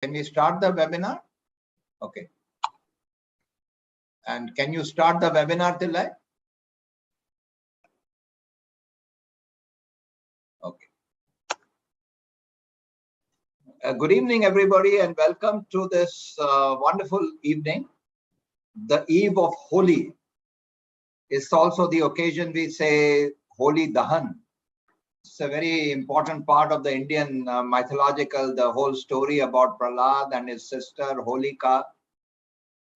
Can we start the webinar? Okay. And can you start the webinar, Tillai? Okay. Good evening, everybody, and welcome to this wonderful evening. The eve of Holi. It's also the occasion we say Holi Dahan. It's a very important part of the Indian mythological, the whole story about Prahlad and his sister Holika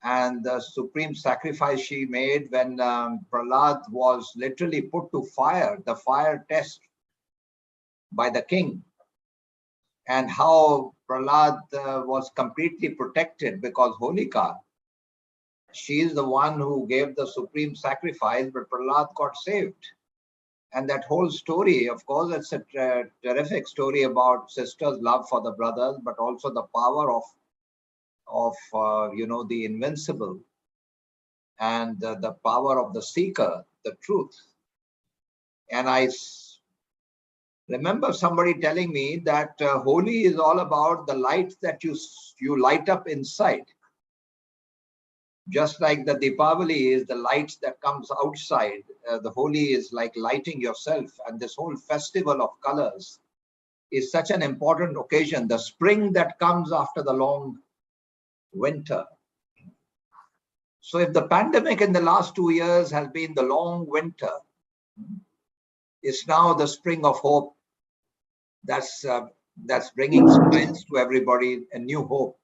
and the supreme sacrifice she made when Prahlad was literally put to fire, the fire test by the king, and how Prahlad was completely protected because Holika, she is the one who gave the supreme sacrifice, but Prahlad got saved. And that whole story, of course, it's a terrific story about sisters' love for the brothers, but also the power of the invincible and the power of the seeker, the truth. And I remember somebody telling me that Holi is all about the light that you light up inside. Just like the Deepavali is the light that comes outside, the Holi is like lighting yourself. And this whole festival of colors is such an important occasion, the spring that comes after the long winter. So if the pandemic in the last 2 years has been the long winter, it's now the spring of hope that's bringing smiles to everybody, a new hope.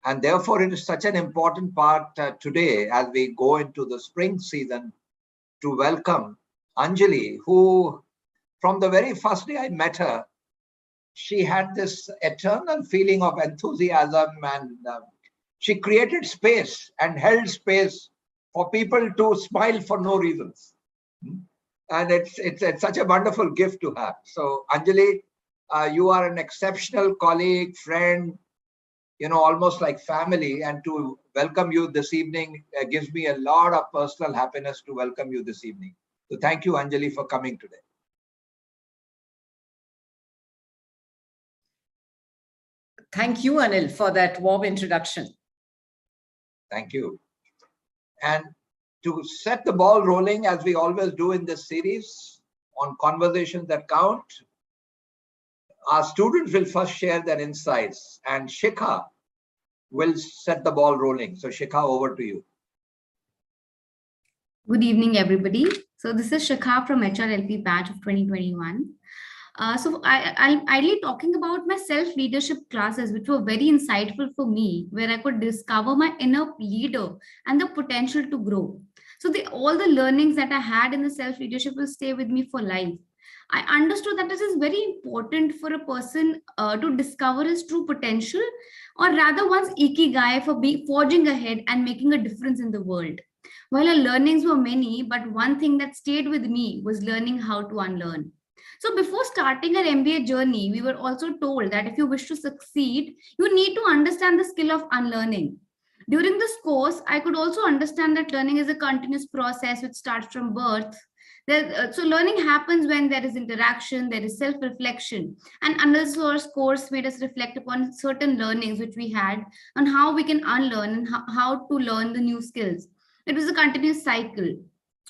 And therefore, it is such an important part today as we go into the spring season to welcome Anjali, who from the very first day I met her, she had this eternal feeling of enthusiasm, and she created space and held space for people to smile for no reasons. And it's such a wonderful gift to have. So Anjali, you are an exceptional colleague, friend, almost like family, and to welcome you this evening gives me a lot of personal happiness to welcome you this evening. So thank you, Anjali, for coming today. Thank you, Anil, for that warm introduction. Thank you. And to set the ball rolling, as we always do in this series on conversations that count, our students will first share their insights, and Shikha will set the ball rolling. So Shikha, over to you. Good evening, everybody. So this is Shikha from HRLP batch of 2021. So I'll be talking about my self-leadership classes, which were very insightful for me, where I could discover my inner leader and the potential to grow. So all the learnings that I had in the self-leadership will stay with me for life. I understood that this is very important for a person to discover his true potential, or rather one's ikigai for forging ahead and making a difference in the world. While our learnings were many, but one thing that stayed with me was learning how to unlearn. So before starting our MBA journey, we were also told that if you wish to succeed, you need to understand the skill of unlearning. During this course, I could also understand that learning is a continuous process which starts from birth. So learning happens when there is interaction, there is self-reflection, and Anil's course made us reflect upon certain learnings which we had on how we can unlearn and how to learn the new skills. It was a continuous cycle.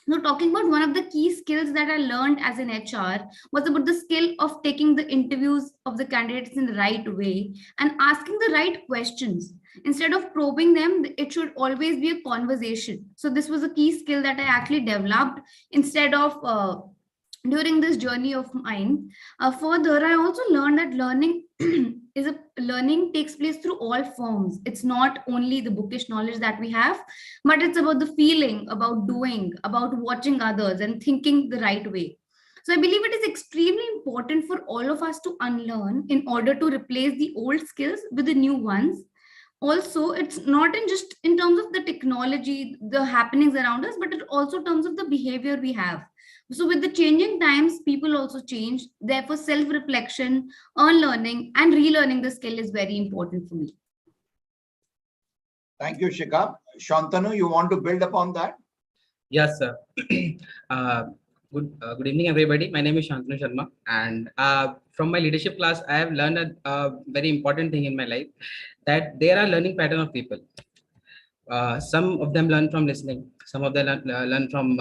Now, talking about one of the key skills that I learned as an HR was about the skill of taking the interviews of the candidates in the right way and asking the right questions. Instead of probing them, it should always be a conversation. So this was a key skill that I actually developed instead of during this journey of mine. Further, I also learned that learning takes place through all forms. It's not only the bookish knowledge that we have, but it's about the feeling, about doing, about watching others and thinking the right way. So I believe it is extremely important for all of us to unlearn in order to replace the old skills with the new ones. Also, it's not just in terms of the technology, the happenings around us, but it also in terms of the behavior we have. So with the changing times, people also change. Therefore, self-reflection, unlearning, and relearning the skill is very important for me. Thank you, Shikha. Shantanu, you want to build upon that? Yes, sir. Good evening, everybody. My name is Shantanu Sharma, and from my leadership class, I have learned a very important thing in my life, that there are learning pattern of people. Some of them learn from listening. Some of them learn from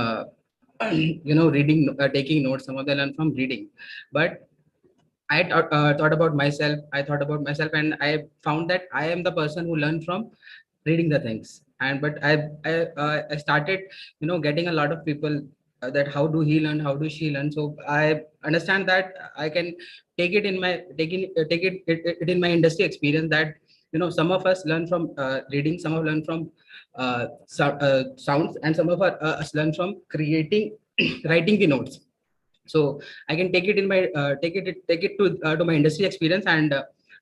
reading, taking notes. Some of them learn from reading. But I thought about myself. I thought about myself, and I found that I am the person who learned from reading the things. And but I started getting a lot of people, that how do he learn, how do she learn. So I understand that I can take it in my take it in my industry experience, that some of us learn from reading, some of learn from sounds, and some of us learn from creating writing the notes. So I can take it in my take it to my industry experience, and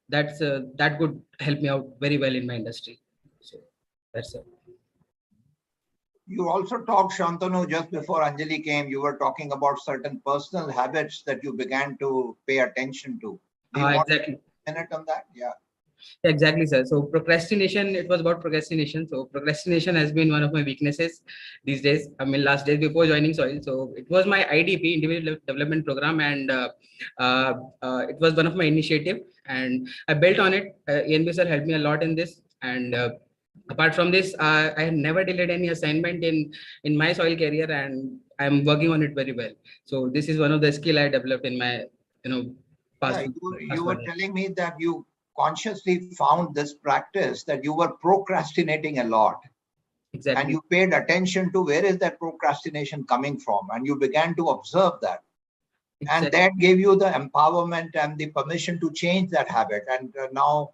that could help me out very well in my industry. So that's it. You also talked, Shantanu, just before Anjali came, you were talking about certain personal habits that you began to pay attention to. Do you want Exactly. a minute on that? Yeah. Exactly, sir. So procrastination, it was about procrastination. So procrastination has been one of my weaknesses these days. I mean, last days before joining Soil. So it was my IDP, Individual Development Program, and it was one of my initiative, and I built on it. ENB sir helped me a lot in this, and apart from this, I had never delayed any assignment in my Soil career, and I'm working on it very well. So this is one of the skill I developed in my past. Yeah, you past were 1 year. telling me that you consciously found this practice, that you were procrastinating a lot. Exactly. And you paid attention to where is that procrastination coming from, and you began to observe that. And that gave you the empowerment and the permission to change that habit. And now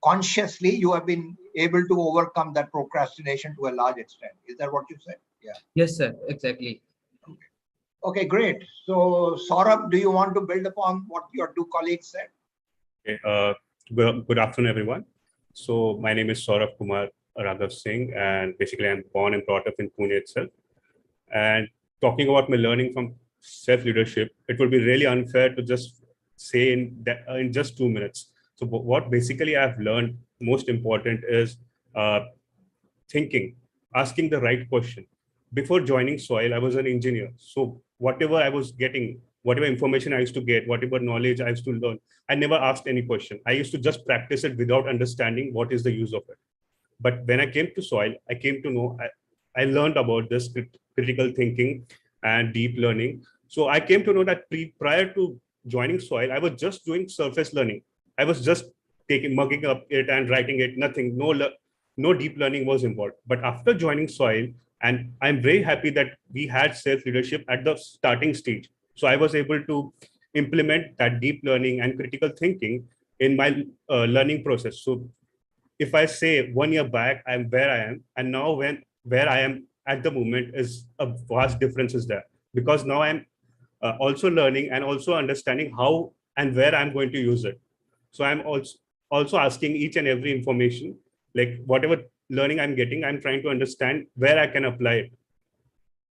consciously you have been able to overcome that procrastination to a large extent. Is that what you said? Yeah. Yes, sir. Exactly. Okay, great. So Saurabh, do you want to build upon what your two colleagues said? Okay, good afternoon, everyone. So my name is Saurabh Kumar Raghav Singh, and basically I'm born and brought up in Pune itself. And talking about my learning from self-leadership, it would be really unfair to just say in just 2 minutes. So what basically I've learned, most important, is thinking, asking the right question. Before joining Soil, I was an engineer. So whatever I was getting, whatever information I used to get, whatever knowledge I used to learn, I never asked any question. I used to just practice it without understanding what is the use of it. But when I came to Soil, I came to know, I learned about this critical thinking and deep learning. So I came to know that prior to joining Soil, I was just doing surface learning. I was just mugging up it and writing it, nothing, no deep learning was involved. But after joining Soil, and I'm very happy that we had self-leadership at the starting stage. So I was able to implement that deep learning and critical thinking in my learning process. So if I say 1 year back, I'm where I am, and now where I am at the moment is a vast difference is there, because now I'm also learning and also understanding how and where I'm going to use it. So I'm also asking each and every information, like whatever learning I'm getting, I'm trying to understand where I can apply it.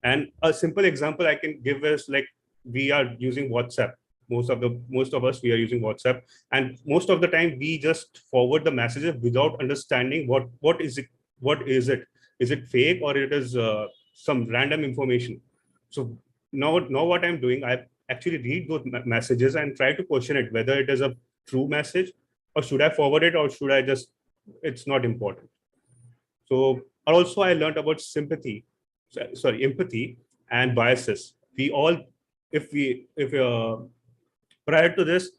And a simple example I can give is, like, we are using WhatsApp. Most of us, we are using WhatsApp, and most of the time we just forward the messages without understanding what is it fake, or it is some random information. So now what I'm doing, I actually read those messages and try to question it, whether it is a true message, or should I forward it, or should I just, it's not important. So also I learned about empathy and biases. We all, if prior to this,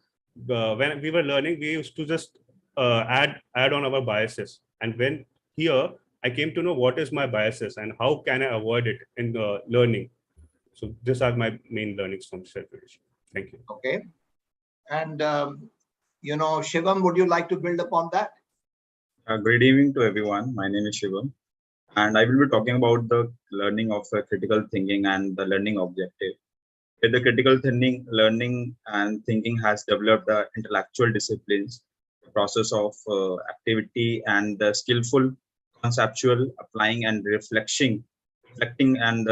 when we were learning, we used to just add on our biases. And when here, I came to know what is my biases and how can I avoid it in learning. So these are my main learnings from self-leadership. Thank you. Okay. And, Shivam, would you like to build upon that? Good evening to everyone. My name is Shivam, and I will be talking about the learning of critical thinking and the learning objective. With the critical thinking, learning and thinking has developed the intellectual disciplines, the process of activity and the skillful conceptual applying and reflecting and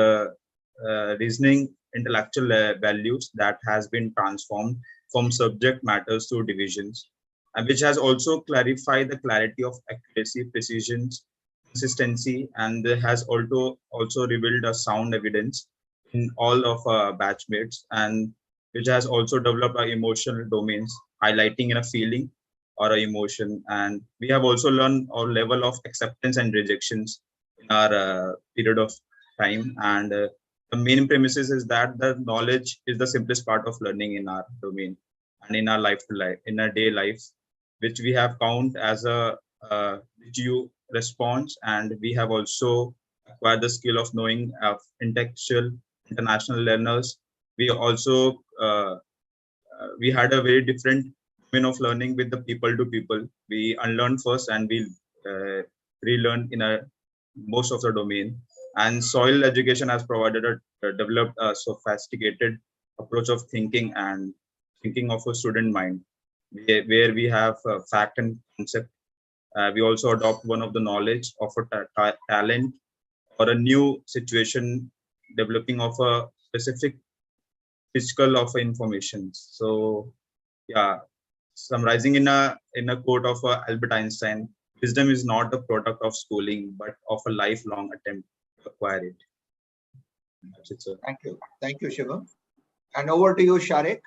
reasoning intellectual values that has been transformed from subject matters to divisions, and which has also clarified the clarity of accuracy, precision, consistency, and has also revealed a sound evidence in all of our batchmates, and which has also developed our emotional domains, highlighting in a feeling or a emotion. And we have also learned our level of acceptance and rejections in our period of time. And the main premises is that the knowledge is the simplest part of learning in our domain and in our life to life, in our day lives, which we have count as a due response. And we have also acquired the skill of knowing of intellectual international learners. We also we had a very different domain of learning with the people to people. We unlearn first and we relearn in a most of the domain. And soil education has provided developed a sophisticated approach of thinking and thinking of a student mind, where we have fact and concept. We also adopt one of the knowledge of a talent or a new situation, developing of a specific physical of information. So yeah, summarizing in a quote of Albert Einstein, wisdom is not a product of schooling, but of a lifelong attempt to acquire it. That's it, sir. Thank you, Shivam. And over to you, Sharik.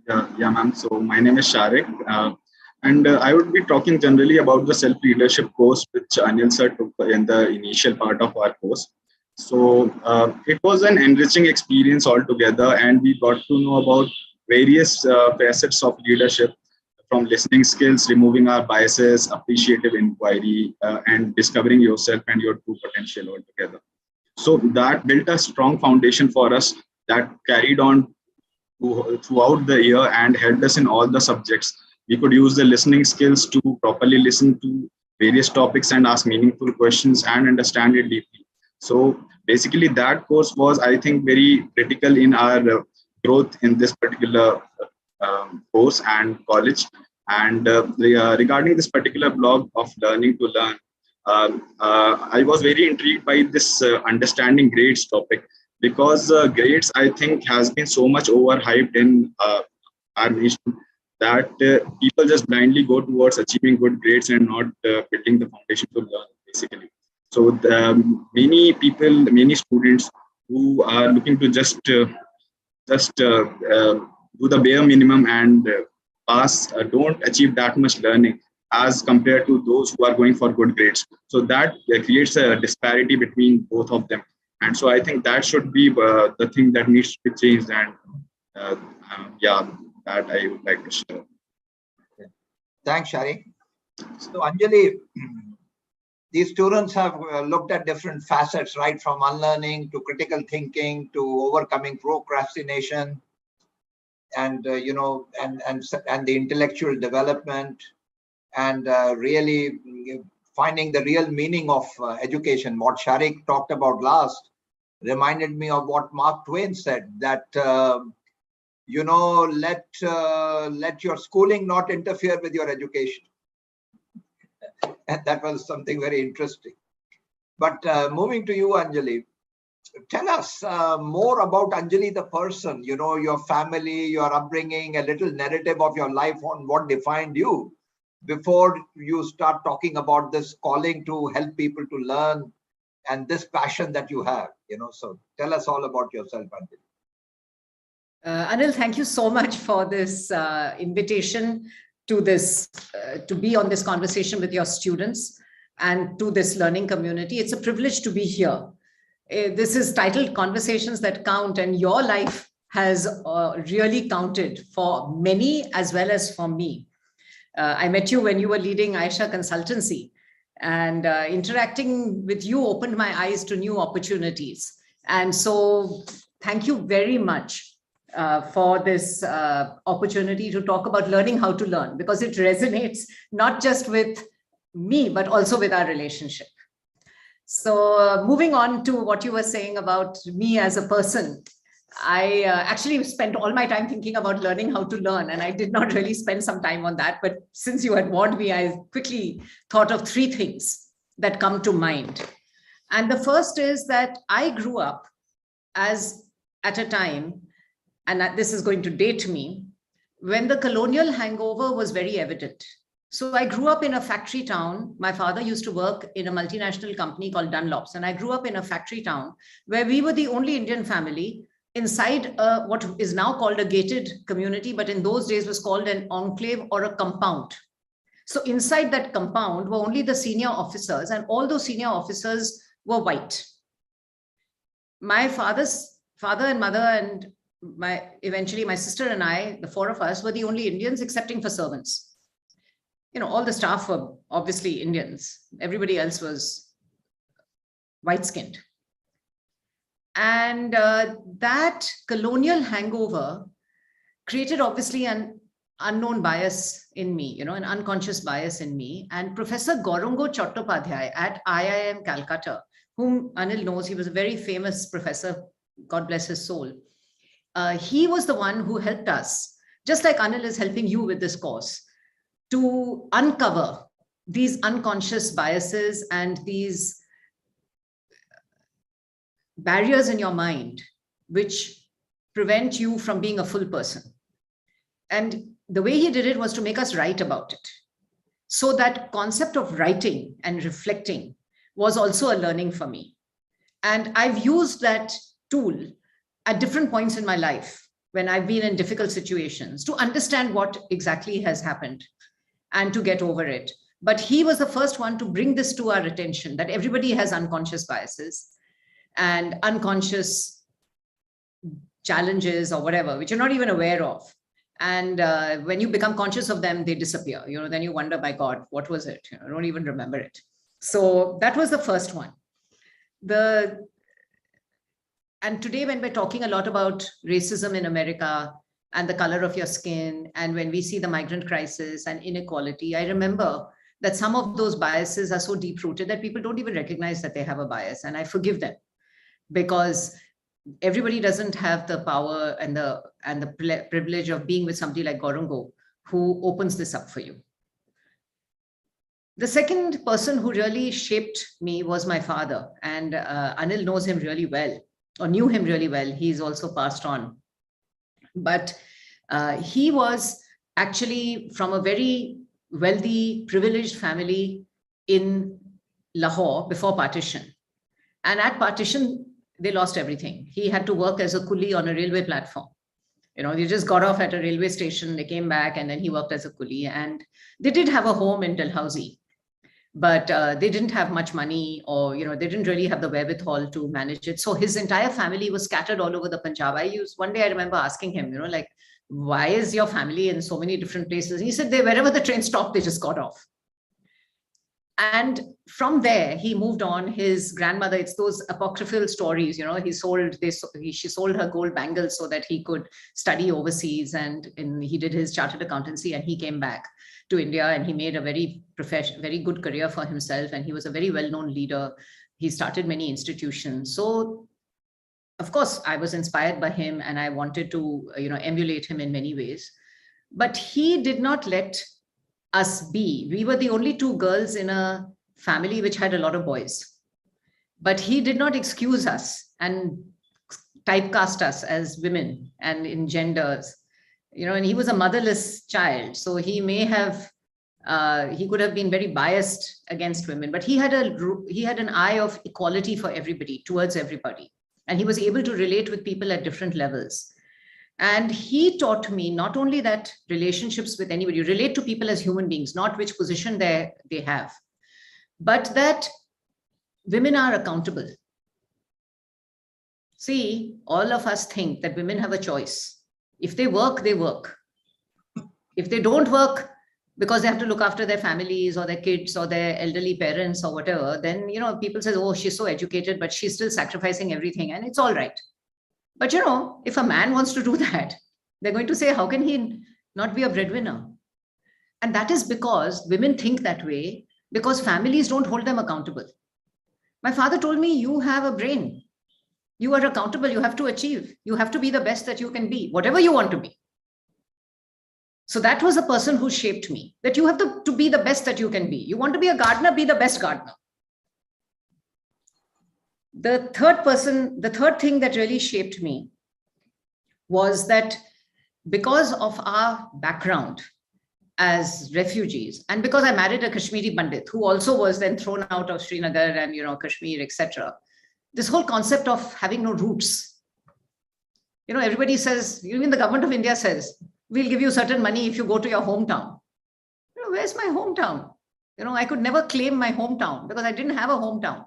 Yeah, ma'am. So my name is Sharik, and I would be talking generally about the self-leadership course which Anil sir took in the initial part of our course. So it was an enriching experience altogether, and we got to know about various facets of leadership, from listening skills, removing our biases, appreciative inquiry, and discovering yourself and your true potential altogether. So that built a strong foundation for us that carried on throughout the year and helped us in all the subjects. We could use the listening skills to properly listen to various topics and ask meaningful questions and understand it deeply. So basically that course was, I think, very critical in our growth in this particular course and college. And regarding this particular blog of learning to learn, I was very intrigued by this understanding grades topic, because grades, I think, has been so much overhyped in our nation that people just blindly go towards achieving good grades and not building the foundation to learn, basically. So many people, many students who are looking to just do the bare minimum and pass don't achieve that much learning as compared to those who are going for good grades. So that creates a disparity between both of them. And so I think that should be the thing that needs to be changed. And yeah, that I would like to share. Thanks, Shari. So Anjali, these students have looked at different facets, right? From unlearning to critical thinking to overcoming procrastination, and and the intellectual development, and really finding the real meaning of education. What Sharik talked about last reminded me of what Mark Twain said, that let your schooling not interfere with your education. And that was something very interesting. But moving to you, Anjali, tell us more about Anjali the person, your family, your upbringing, a little narrative of your life on what defined you before you start talking about this calling to help people to learn and this passion that you have. So tell us all about yourself, Anjali. Anil, thank you so much for this invitation to this, to be on this conversation with your students and to this learning community. It's a privilege to be here. This is titled Conversations That Count, and your life has really counted for many as well as for me. I met you when you were leading Aisha Consultancy, and interacting with you opened my eyes to new opportunities. And so thank you very much for this opportunity to talk about learning how to learn, because it resonates not just with me, but also with our relationship. So moving on to what you were saying about me as a person, I actually spent all my time thinking about learning how to learn, and I did not really spend some time on that. But since you had warned me, I quickly thought of three things that come to mind. And the first is that I grew up at a time, and this is going to date me, when the colonial hangover was very evident. So I grew up in a factory town. My father used to work in a multinational company called Dunlop's, and I grew up in a factory town where we were the only Indian family inside what is now called a gated community, but in those days was called an enclave or a compound. So inside that compound were only the senior officers, and all those senior officers were white. My father's father and mother and eventually my sister and I, the four of us, were the only Indians excepting for servants. You know, all the staff were obviously Indians. Everybody else was white-skinned. And that colonial hangover created obviously an unknown bias in me, you know, an unconscious bias in me. And Professor Gauranga Chattopadhyay at IIM Calcutta, whom Anil knows, he was a very famous professor, God bless his soul. He was the one who helped us, just like Anil is helping you with this course, to uncover these unconscious biases and these barriers in your mind, which prevent you from being a full person. And the way he did it was to make us write about it. So that concept of writing and reflecting was also a learning for me. And I've used that tool at different points in my life when I've been in difficult situations to understand what exactly has happened and to get over it. But he was the first one to bring this to our attention, that everybody has unconscious biases and unconscious challenges or whatever, which you're not even aware of. And when you become conscious of them, they disappear. You know, then you wonder, my God, what was it? You know, I don't even remember it. So that was the first one. And today, when we're talking a lot about racism in America and the color of your skin, and when we see the migrant crisis and inequality, I remember that some of those biases are so deep-rooted that people don't even recognize that they have a bias. And I forgive them, because everybody doesn't have the power and the privilege of being with somebody like Gauranga, who opens this up for you. The second person who really shaped me was my father, and Anil knows him really well, or knew him really well. He's also passed on. But he was actually from a very wealthy, privileged family in Lahore before partition. And at partition, they lost everything. He had to work as a coolie on a railway platform. You know, they just got off at a railway station, they came back, and then he worked as a coolie. And they did have a home in Dalhousie, but they didn't have much money, or, you know, they didn't really have the wherewithal to manage it. So his entire family was scattered all over the Punjab. One day I remember asking him, you know, like, why is your family in so many different places? And he said, wherever the train stopped, they just got off. And from there, he moved on. His grandmother, it's those apocryphal stories, you know, she sold her gold bangles so that he could study overseas, and he did his chartered accountancy, and he came back to India, and he made a very good career for himself. And he was a very well-known leader. He started many institutions. So of course, I was inspired by him, and I wanted to, you know, emulate him in many ways. But he did not let us be. We were the only two girls in a family which had a lot of boys. But he did not excuse us and typecast us as women and in genders. You know, and he was a motherless child. So he may have, he could have been very biased against women, but he had an eye of equality for everybody, towards everybody. And he was able to relate with people at different levels. And he taught me not only that relationships with anybody, relate to people as human beings, not which position they have, but that women are accountable. See, all of us think that women have a choice. If they work, they work. If they don't work because they have to look after their families or their kids or their elderly parents or whatever, then, you know, people say, oh, she's so educated, but she's still sacrificing everything, and it's all right. But, you know, if a man wants to do that, they're going to say, how can he not be a breadwinner? And that is because women think that way, because families don't hold them accountable. My father told me, you have a brain. You are accountable. You have to achieve. You have to be the best that you can be, whatever you want to be. So that was the person who shaped me, that you have to be the best that you can be. You want to be a gardener, be the best gardener. The third thing that really shaped me was that because of our background, as refugees. And because I married a Kashmiri Pandit who also was then thrown out of Srinagar and, Kashmir, etc. This whole concept of having no roots. Everybody says, even the government of India says, we'll give you certain money if you go to your hometown. Where's my hometown? I could never claim my hometown because I didn't have a hometown.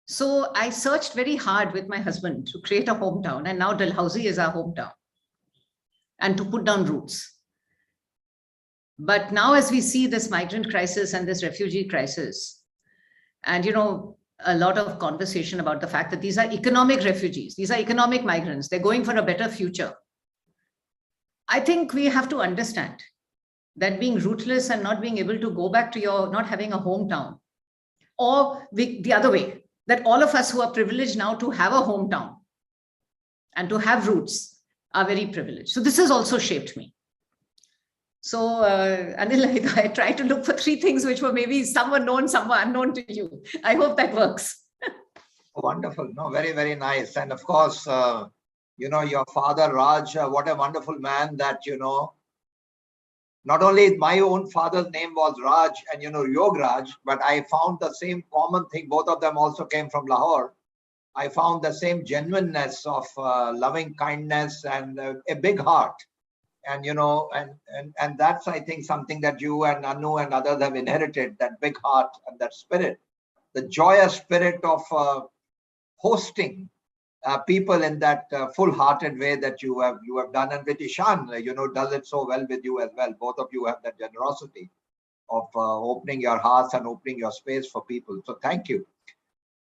So I searched very hard with my husband to create a hometown. And now Dalhousie is our hometown and to put down roots. But now as we see this migrant crisis and this refugee crisis, and, a lot of conversation about the fact that these are economic refugees, these are economic migrants, they're going for a better future. I think we have to understand that being rootless and not being able to go back to not having a hometown, or the other way, that all of us who are privileged now to have a hometown and to have roots are very privileged. So this has also shaped me. So Anil, I tried to look for 3 things which were maybe some were known, some were unknown to you. I hope that works. Wonderful. No, very, very nice. And of course, your father, Raj, what a wonderful man that, not only my own father's name was Raj and, Yog Raj, but I found the same common thing. Both of them also came from Lahore. I found the same genuineness of loving kindness and a big heart. And, and that's, I think, something that you and Anu and others have inherited, that big heart and that spirit, the joyous spirit of hosting people in that full-hearted way that you have done. And with Ishan, does it so well with you as well. Both of you have that generosity of opening your hearts and opening your space for people. So thank you.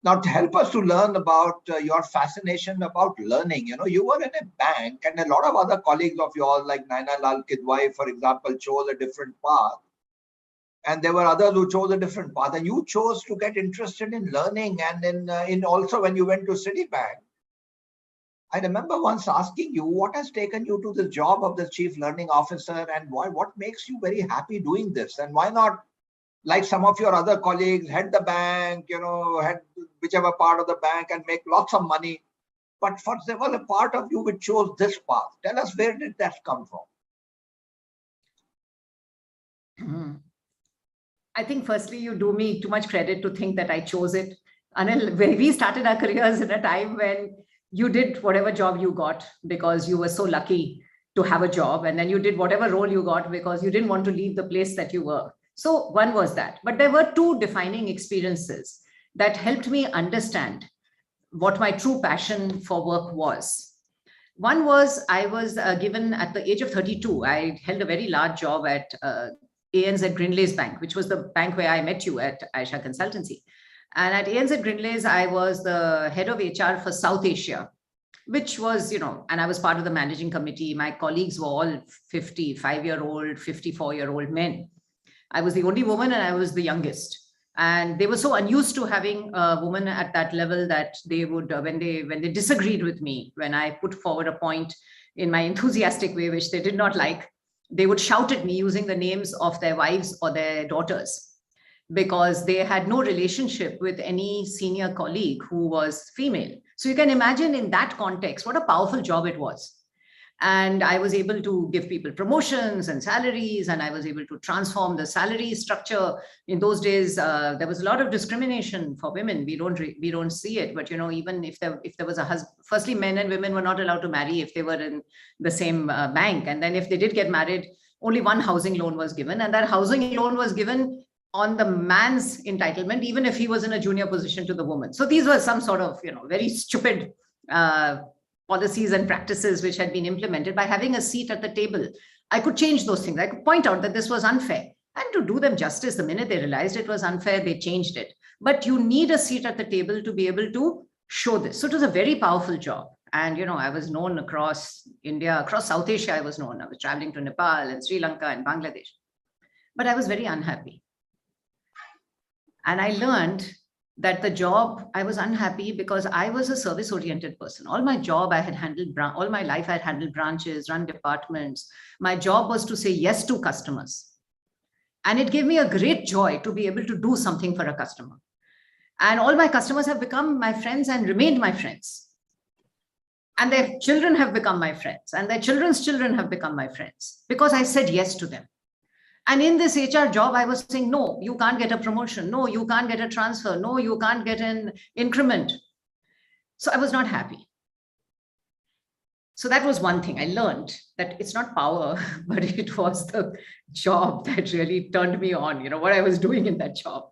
Now, to help us to learn about your fascination about learning, you were in a bank and a lot of other colleagues of yours like Naina Lal Kidwai, for example, chose a different path. And there were others who chose a different path. And you chose to get interested in learning and in also when you went to Citibank. I remember once asking you, what has taken you to the job of the Chief Learning Officer and what makes you very happy doing this? And why not, like some of your other colleagues, head the bank, head whichever part of the bank and make lots of money. But there was a part of you which chose this path. Tell us, where did that come from? I think firstly, you do me too much credit to think that I chose it. Anil, we started our careers at a time when you did whatever job you got because you were so lucky to have a job. And then you did whatever role you got because you didn't want to leave the place that you were. So one was that. But there were 2 defining experiences that helped me understand what my true passion for work was. One was I was given at the age of 32, I held a very large job at ANZ Grindlays Bank, which was the bank where I met you at Aisha Consultancy. And at ANZ Grindlays, I was the head of HR for South Asia, which was, and I was part of the managing committee. My colleagues were all 55-year-old, 54-year-old men. I was the only woman and I was the youngest. And they were so unused to having a woman at that level that they would, when they disagreed with me, when I put forward a point in my enthusiastic way, which they did not like, they would shout at me using the names of their wives or their daughters, because they had no relationship with any senior colleague who was female. So you can imagine in that context, what a powerful job it was. And I was able to give people promotions and salaries, and I was able to transform the salary structure. In those days, there was a lot of discrimination for women. We don't see it, but even if there was a husband, firstly, men and women were not allowed to marry if they were in the same bank. And then if they did get married, only one housing loan was given, and that housing loan was given on the man's entitlement, even if he was in a junior position to the woman. So these were some sort of, very stupid policies and practices which had been implemented. By having a seat at the table, I could change those things. I could point out that this was unfair. And to do them justice, the minute they realized it was unfair, they changed it. But you need a seat at the table to be able to show this. So it was a very powerful job. And, I was known across India, across South Asia, I was known. I was traveling to Nepal and Sri Lanka and Bangladesh. But I was very unhappy. And I learned that the job, I was unhappy because I was a service-oriented person. All my job, I had handled, all my life I had handled branches, run departments. My job was to say yes to customers. And it gave me a great joy to be able to do something for a customer. And all my customers have become my friends and remained my friends. And their children have become my friends, and their children's children have become my friends because I said yes to them. And in this HR job, I was saying, no, you can't get a promotion. No, you can't get a transfer. No, you can't get an increment. So I was not happy. So that was one thing I learned, that it's not power, but it was the job that really turned me on, what I was doing in that job.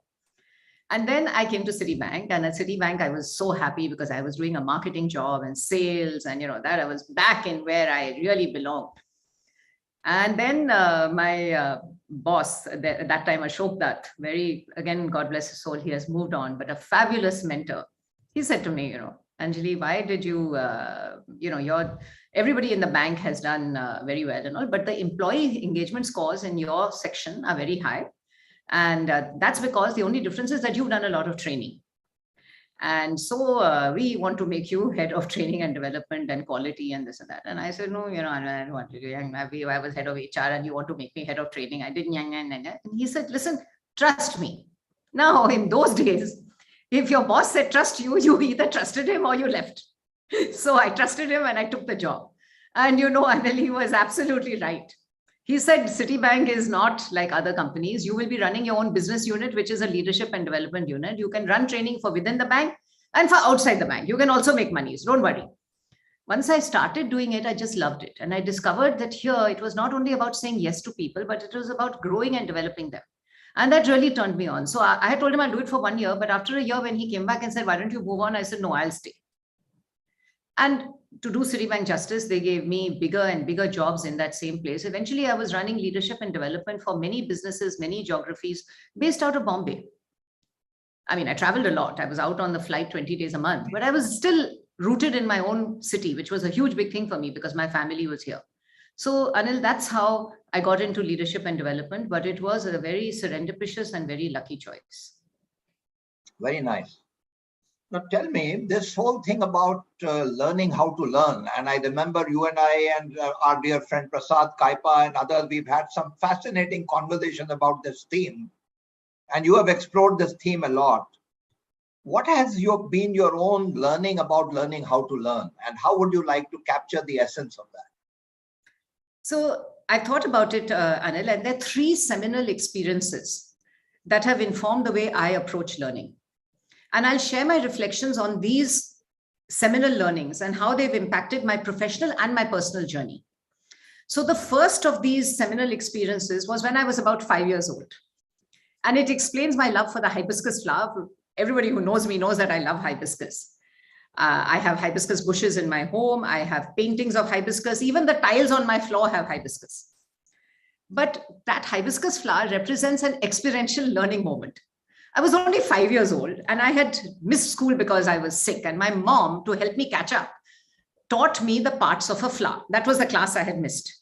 And then I came to Citibank, and at Citibank, I was so happy because I was doing a marketing job and sales, and that I was back in where I really belonged. And then my boss, at that time, Ashok Dutt, again, God bless his soul, he has moved on, but a fabulous mentor. He said to me, Anjali, why did you, everybody in the bank has done very well and all, but the employee engagement scores in your section are very high. And that's because the only difference is that you've done a lot of training. And so we want to make you head of training and development and quality and this and that. And I said, no, I don't want to do. I was head of HR and you want to make me head of training. I didn't. And he said, listen, trust me. Now, in those days, if your boss said trust you, you either trusted him or you left. So I trusted him and I took the job. And Anjali was absolutely right. He said, Citibank is not like other companies. You will be running your own business unit, which is a leadership and development unit. You can run training for within the bank and for outside the bank. You can also make money. So don't worry. Once I started doing it, I just loved it. And I discovered that here, it was not only about saying yes to people, but it was about growing and developing them. And that really turned me on. So I had told him I'll do it for 1 year. But after a year, when he came back and said, why don't you move on? I said, no, I'll stay. And to do Citibank justice, they gave me bigger and bigger jobs in that same place. Eventually, I was running leadership and development for many businesses, many geographies based out of Bombay. I mean, I traveled a lot. I was out on the flight 20 days a month, but I was still rooted in my own city, which was a huge, big thing for me because my family was here. So, Anil, that's how I got into leadership and development, but it was a very serendipitous and very lucky choice. Very nice. Now tell me this whole thing about learning how to learn. And I remember you and I and our dear friend Prasad Kaipa and others, we've had some fascinating conversation about this theme. And you have explored this theme a lot. What has been your own learning about learning how to learn? And how would you like to capture the essence of that? So I thought about it, Anil, and there are 3 seminal experiences that have informed the way I approach learning. And I'll share my reflections on these seminal learnings and how they've impacted my professional and my personal journey. So the first of these seminal experiences was when I was about 5 years old. And it explains my love for the hibiscus flower. Everybody who knows me knows that I love hibiscus. I have hibiscus bushes in my home. I have paintings of hibiscus. Even the tiles on my floor have hibiscus. But that hibiscus flower represents an experiential learning moment. I was only 5 years old and I had missed school because I was sick. And my mom, to help me catch up, taught me the parts of a flower. That was the class I had missed.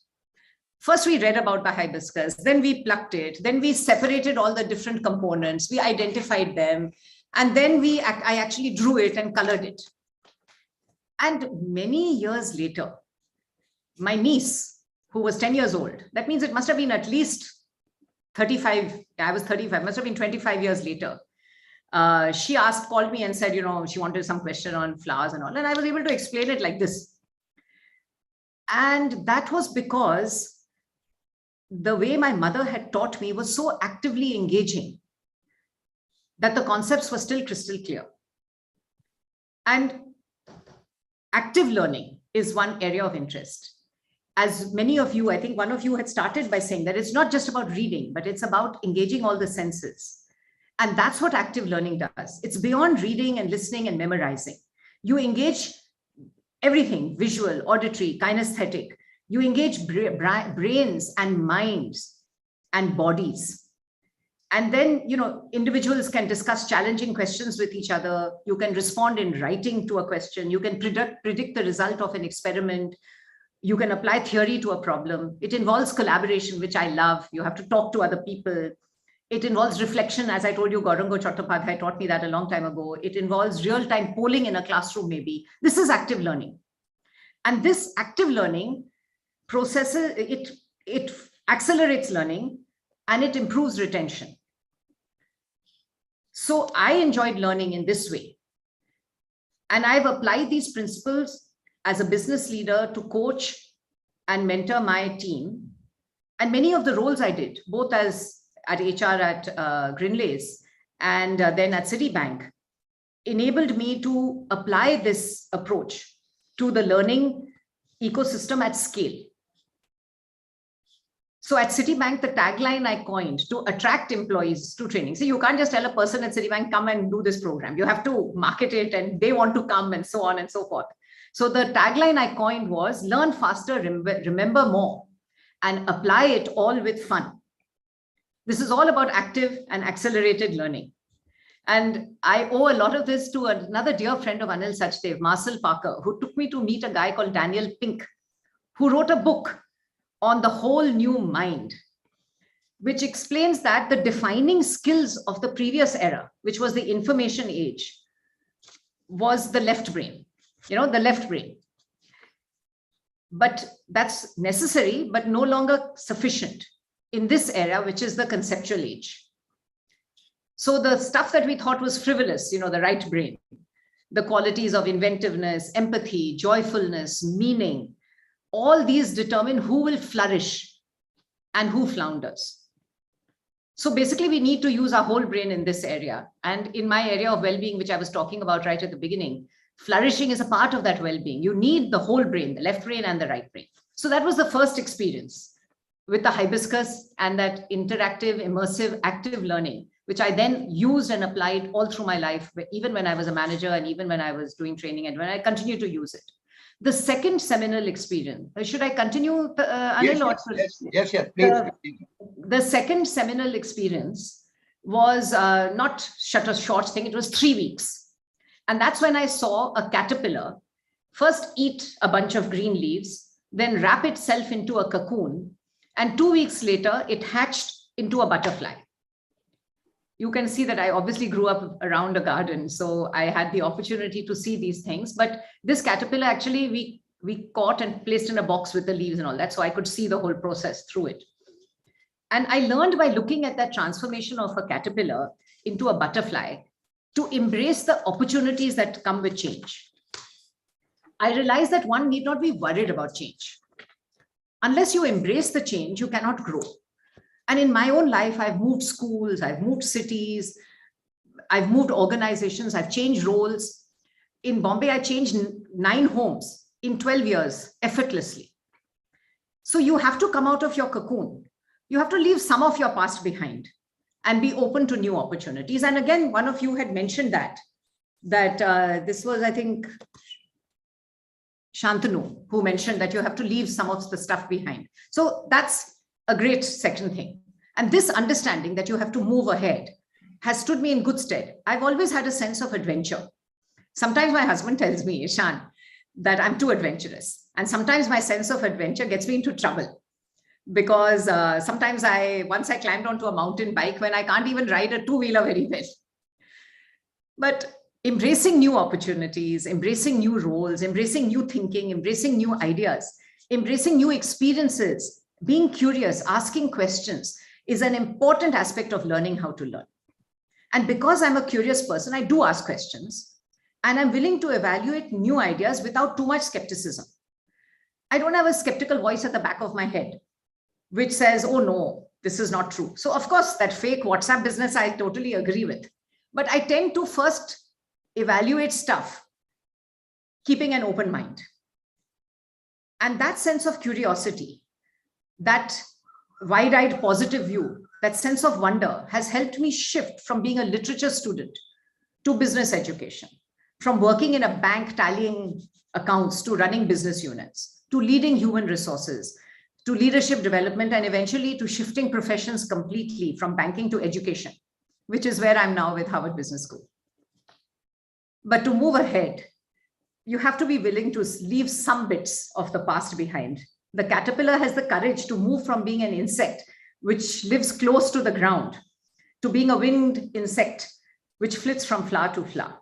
First, we read about the hibiscus, then we plucked it, then we separated all the different components, we identified them, and then I actually drew it and colored it. And many years later, my niece, who was 10 years old, that means it must have been at least 35, I was 35, must have been 25 years later. She called me and said, she wanted some question on flowers and all, and I was able to explain it like this. And that was because the way my mother had taught me was so actively engaging that the concepts were still crystal clear. And active learning is one area of interest. As many of you, I think one of you had started by saying that it's not just about reading, but it's about engaging all the senses. And that's what active learning does. It's beyond reading and listening and memorizing. You engage everything, visual, auditory, kinesthetic. You engage brains and minds and bodies. And then, individuals can discuss challenging questions with each other. You can respond in writing to a question. You can predict the result of an experiment. You can apply theory to a problem. It involves collaboration, which I love. You have to talk to other people. It involves reflection. As I told you, Gaurango Chattopadhyay taught me that a long time ago. It involves real-time polling in a classroom, maybe. This is active learning. And this active learning processes, it accelerates learning and it improves retention. So I enjoyed learning in this way. And I've applied these principles as a business leader to coach and mentor my team. And many of the roles I did, both as at HR at Grinleys and then at Citibank, enabled me to apply this approach to the learning ecosystem at scale. So at Citibank, the tagline I coined to attract employees to training. So you can't just tell a person at Citibank, come and do this program. You have to market it and they want to come and so on and so forth. So the tagline I coined was learn faster, remember more, and apply it all with fun. This is all about active and accelerated learning. And I owe a lot of this to another dear friend of Anil Sachdev, Marcel Parker, who took me to meet a guy called Daniel Pink, who wrote a book on the whole new mind, which explains that the defining skills of the previous era, which was the information age, was the left brain, the left brain. But that's necessary, but no longer sufficient in this era, which is the conceptual age. So the stuff that we thought was frivolous, the right brain, the qualities of inventiveness, empathy, joyfulness, meaning, all these determine who will flourish and who flounders. So basically, we need to use our whole brain in this area. And in my area of well-being, which I was talking about right at the beginning, flourishing is a part of that well-being. You need the whole brain, the left brain and the right brain. So that was the first experience with the hibiscus and that interactive, immersive, active learning, which I then used and applied all through my life, even when I was a manager and even when I was doing training and when I continue to use it. The second seminal experience, should I continue, Anil? Yes, please. The second seminal experience was not a short thing, it was 3 weeks. And that's when I saw a caterpillar first eat a bunch of green leaves, then wrap itself into a cocoon, and 2 weeks later, it hatched into a butterfly. You can see that I obviously grew up around a garden, so I had the opportunity to see these things. But this caterpillar, actually, we caught and placed in a box with the leaves and all that, so I could see the whole process through it. And I learned by looking at that transformation of a caterpillar into a butterfly to embrace the opportunities that come with change. I realized that one need not be worried about change. Unless you embrace the change, you cannot grow. And in my own life, I've moved schools, I've moved cities, I've moved organizations, I've changed roles. In Bombay, I changed 9 homes in 12 years, effortlessly. So you have to come out of your cocoon. You have to leave some of your past behind and be open to new opportunities. And again, one of you had mentioned that this was, I think, Shantanu, who mentioned that you have to leave some of the stuff behind. So that's a great second thing. And this understanding that you have to move ahead has stood me in good stead. I've always had a sense of adventure. Sometimes my husband tells me, Ishan, that I'm too adventurous. And sometimes my sense of adventure gets me into trouble. Because sometimes once I climbed onto a mountain bike when I can't even ride a two-wheeler very well. But embracing new opportunities, embracing new roles, embracing new thinking, embracing new ideas, embracing new experiences, being curious, asking questions is an important aspect of learning how to learn. And because I'm a curious person, I do ask questions and I'm willing to evaluate new ideas without too much skepticism. I don't have a skeptical voice at the back of my head, which says, oh no, this is not true. So of course, that fake WhatsApp business, I totally agree with. But I tend to first evaluate stuff, keeping an open mind. And that sense of curiosity, that wide-eyed positive view, that sense of wonder has helped me shift from being a literature student to business education, from working in a bank tallying accounts to running business units, to leading human resources, to leadership development, and eventually to shifting professions completely from banking to education, which is where I'm now with Harvard Business School. But to move ahead, you have to be willing to leave some bits of the past behind. The caterpillar has the courage to move from being an insect, which lives close to the ground, to being a winged insect, which flits from flower to flower.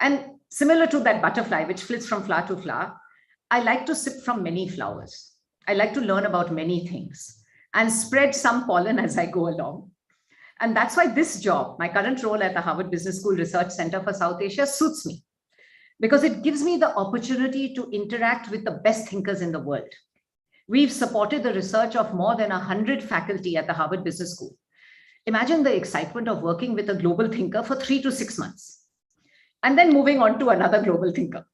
And similar to that butterfly, which flits from flower to flower, I like to sip from many flowers. I like to learn about many things and spread some pollen as I go along. And that's why this job, my current role at the Harvard Business School Research Center for South Asia, suits me. because it gives me the opportunity to interact with the best thinkers in the world. We've supported the research of more than 100 faculty at the Harvard Business School. Imagine the excitement of working with a global thinker for 3 to 6 months, and then moving on to another global thinker.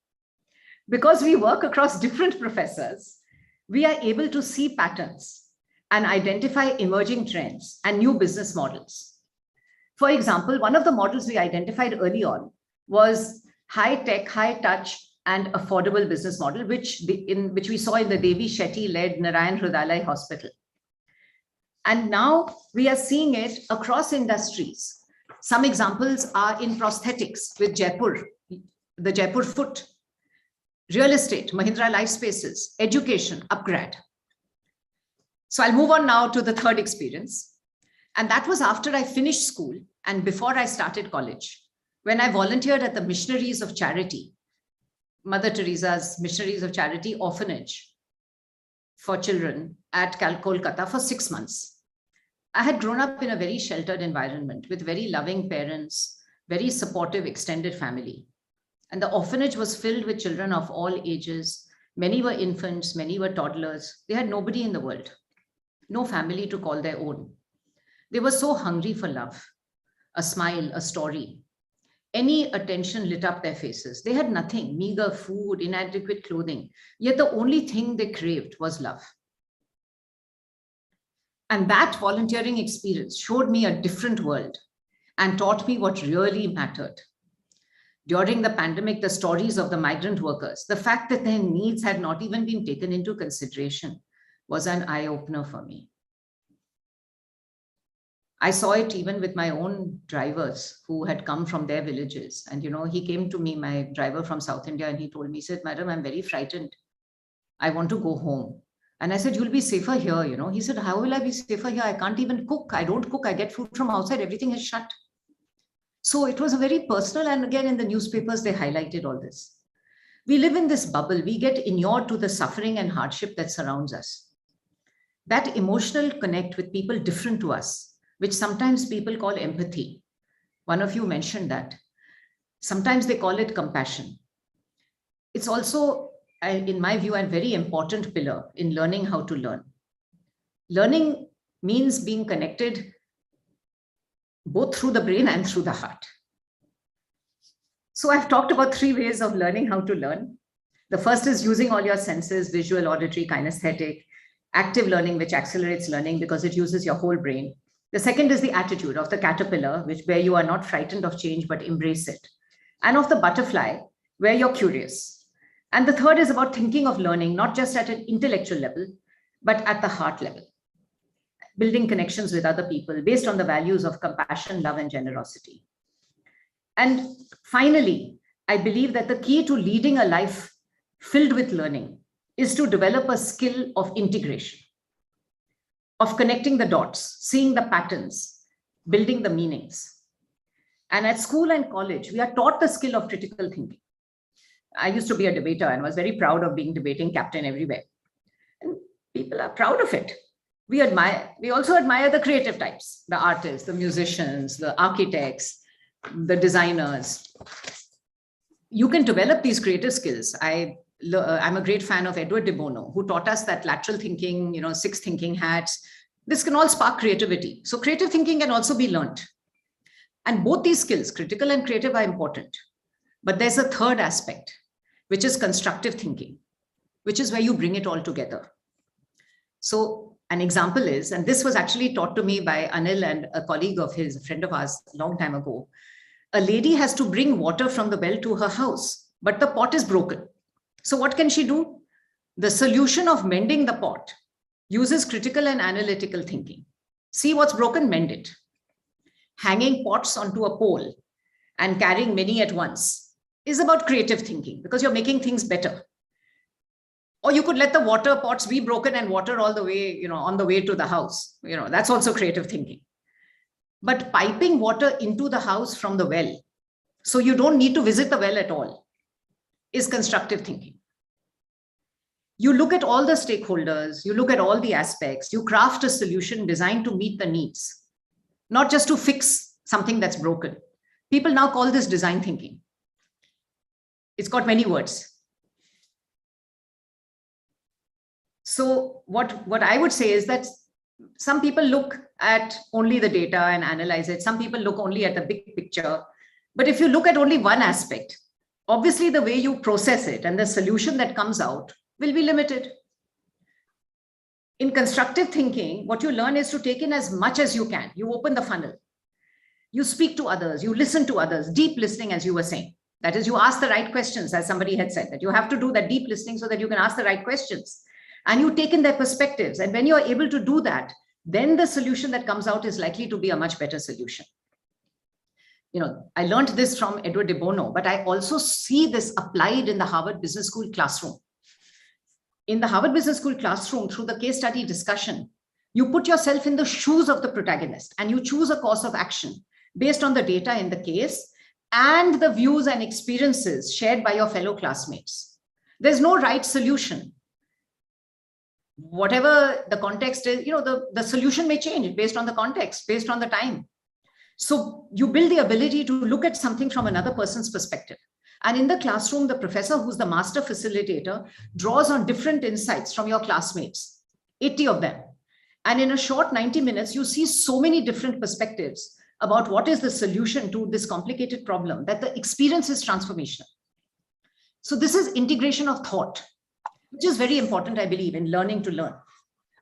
Because we work across different professors, we are able to see patterns and identify emerging trends and new business models. For example, one of the models we identified early on was high tech, high touch, and affordable business model, which we saw in the Devi Shetty-led Narayan Hrudayalaya Hospital. And now we are seeing it across industries. Some examples are in prosthetics with Jaipur, the Jaipur Foot, real estate, Mahindra Life Spaces, education, Upgrad. So I'll move on now to the third experience. And that was after I finished school and before I started college, when I volunteered at the Missionaries of Charity, Mother Teresa's Missionaries of Charity orphanage for children at Kolkata for 6 months. I had grown up in a very sheltered environment with very loving parents, very supportive extended family. And the orphanage was filled with children of all ages. Many were infants, many were toddlers. They had nobody in the world, no family to call their own. They were so hungry for love, a smile, a story. Any attention lit up their faces. They had nothing, meager food, inadequate clothing. Yet the only thing they craved was love. And that volunteering experience showed me a different world and taught me what really mattered. During the pandemic, the stories of the migrant workers, the fact that their needs had not even been taken into consideration, was an eye-opener for me. I saw it even with my own drivers who had come from their villages. And, he came to me, my driver from South India, and he told me, he said, "Madam, I'm very frightened. I want to go home." And I said, "You'll be safer here." He said, "How will I be safer here? I can't even cook. I don't cook. I get food from outside. Everything is shut." So it was a very personal, and again, in the newspapers, they highlighted all this. We live in this bubble. We get inured to the suffering and hardship that surrounds us. That emotional connect with people different to us, which sometimes people call empathy. One of you mentioned that. Sometimes they call it compassion. It's also, in my view, a very important pillar in learning how to learn. Learning means being connected both through the brain and through the heart. So I've talked about 3 ways of learning how to learn. The first is using all your senses: visual, auditory, kinesthetic. Active learning, which accelerates learning because it uses your whole brain. The second is the attitude of the caterpillar, where you are not frightened of change, but embrace it. And of the butterfly, where you're curious. And the third is about thinking of learning, not just at an intellectual level, but at the heart level. Building connections with other people based on the values of compassion, love, and generosity. And finally, I believe that the key to leading a life filled with learning is to develop a skill of integration, of connecting the dots, seeing the patterns, building the meanings. And at school and college, we are taught the skill of critical thinking. I used to be a debater and was very proud of being debating captain everywhere. And people are proud of it. We also admire the creative types, the artists, the musicians, the architects, the designers. You can develop these creative skills. I'm a great fan of Edward de Bono, who taught us that lateral thinking, 6 thinking hats, this can all spark creativity. So creative thinking can also be learned. And both these skills, critical and creative, are important. But there's a third aspect, which is constructive thinking, which is where you bring it all together. So an example is, and this was actually taught to me by Anil and a colleague of his, a friend of ours, a long time ago. A lady has to bring water from the well to her house, but the pot is broken. So what can she do? The solution of mending the pot uses critical and analytical thinking. See what's broken, mend it. Hanging pots onto a pole and carrying many at once is about creative thinking because you're making things better. Or you could let the water pots be broken and water all the way, on the way to the house. That's also creative thinking. But piping water into the house from the well, so you don't need to visit the well at all, is constructive thinking. You look at all the stakeholders, you look at all the aspects, you craft a solution designed to meet the needs, not just to fix something that's broken. People now call this design thinking. It's got many words. So what I would say is that some people look at only the data and analyze it. Some people look only at the big picture. But if you look at only one aspect, obviously the way you process it and the solution that comes out will be limited. In constructive thinking, what you learn is to take in as much as you can. You open the funnel. You speak to others. You listen to others. Deep listening, as you were saying. That is, you ask the right questions, as somebody had said, that you have to do that deep listening so that you can ask the right questions. And you take in their perspectives. And when you're able to do that, then the solution that comes out is likely to be a much better solution. You know, I learned this from Edward de Bono, but I also see this applied in the Harvard Business School classroom. In the Harvard Business School classroom, through the case study discussion, you put yourself in the shoes of the protagonist and you choose a course of action based on the data in the case and the views and experiences shared by your fellow classmates. There's no right solution. Whatever the context is, you know, the solution may change based on the context, based on the time. So you build the ability to look at something from another person's perspective. And in the classroom, the professor, who's the master facilitator, draws on different insights from your classmates, 80 of them. And in a short 90 minutes, you see so many different perspectives about what is the solution to this complicated problem, that the experience is transformational. So this is integration of thought, which is very important, I believe, in learning to learn.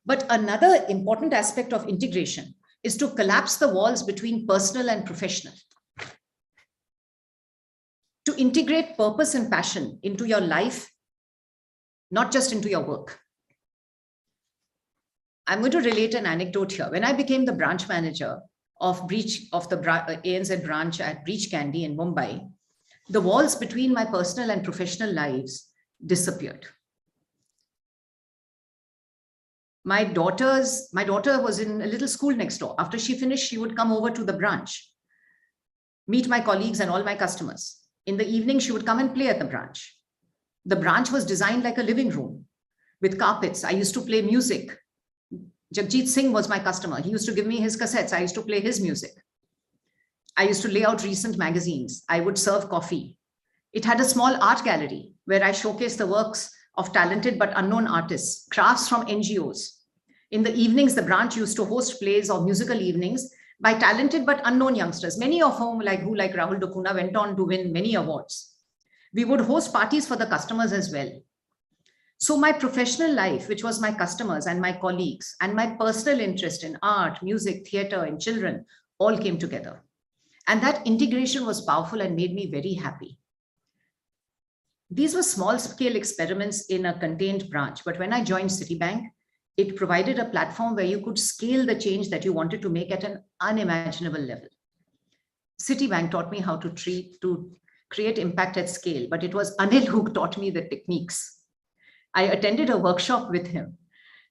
But another important aspect of integration is to collapse the walls between personal and professional. To integrate purpose and passion into your life, not just into your work. I'm going to relate an anecdote here. When I became the branch manager of the ANZ branch at Breach Candy in Mumbai, the walls between my personal and professional lives disappeared. My daughter was in a little school next door. After she finished, she would come over to the branch, meet my colleagues and all my customers. In the evening, she would come and play at the branch. The branch was designed like a living room with carpets. I used to play music. Jagjit Singh was my customer. He used to give me his cassettes. I used to play his music. I used to lay out recent magazines. I would serve coffee. It had a small art gallery where I showcased the works of talented but unknown artists, crafts from NGOs. In the evenings, the branch used to host plays or musical evenings by talented but unknown youngsters, many of whom, like Rahul Dukuna, went on to win many awards. We would host parties for the customers as well. So my professional life, which was my customers and my colleagues, and my personal interest in art, music, theater, and children, all came together. And that integration was powerful and made me very happy. These were small-scale experiments in a contained branch, but when I joined Citibank, it provided a platform where you could scale the change that you wanted to make at an unimaginable level. Citibank taught me how to create impact at scale, but it was Anil who taught me the techniques. I attended a workshop with him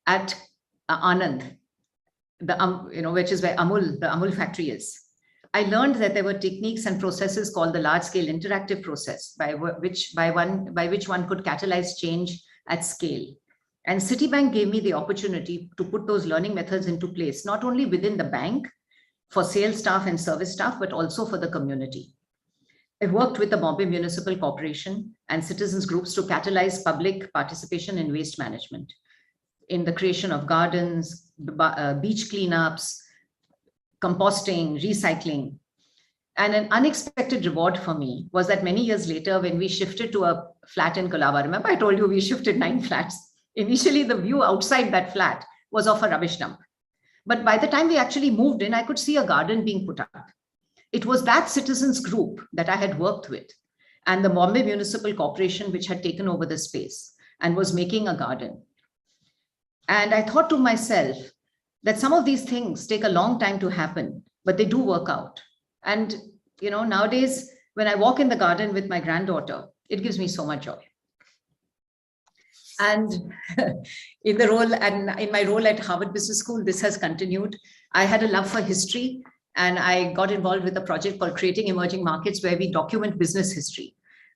at Anand, which is where the Amul factory is. I learned that there were techniques and processes called the large-scale interactive process by which one could catalyze change at scale. And Citibank gave me the opportunity to put those learning methods into place, not only within the bank for sales staff and service staff, but also for the community. I've worked with the Bombay Municipal Corporation and citizens groups to catalyze public participation in waste management, in the creation of gardens, beach cleanups, composting, recycling. And an unexpected reward for me was that many years later, when we shifted to a flat in Colaba, remember I told you we shifted 9 flats. Initially, the view outside that flat was of a rubbish dump. But by the time we actually moved in, I could see a garden being put up. It was that citizens group that I had worked with and the Bombay Municipal Corporation, which had taken over the space and was making a garden. And I thought to myself that some of these things take a long time to happen, but they do work out. And, nowadays, when I walk in the garden with my granddaughter, it gives me so much joy. And in my role at Harvard Business School, this has continued. I had a love for history, and I got involved with a project called Creating Emerging Markets, where we document business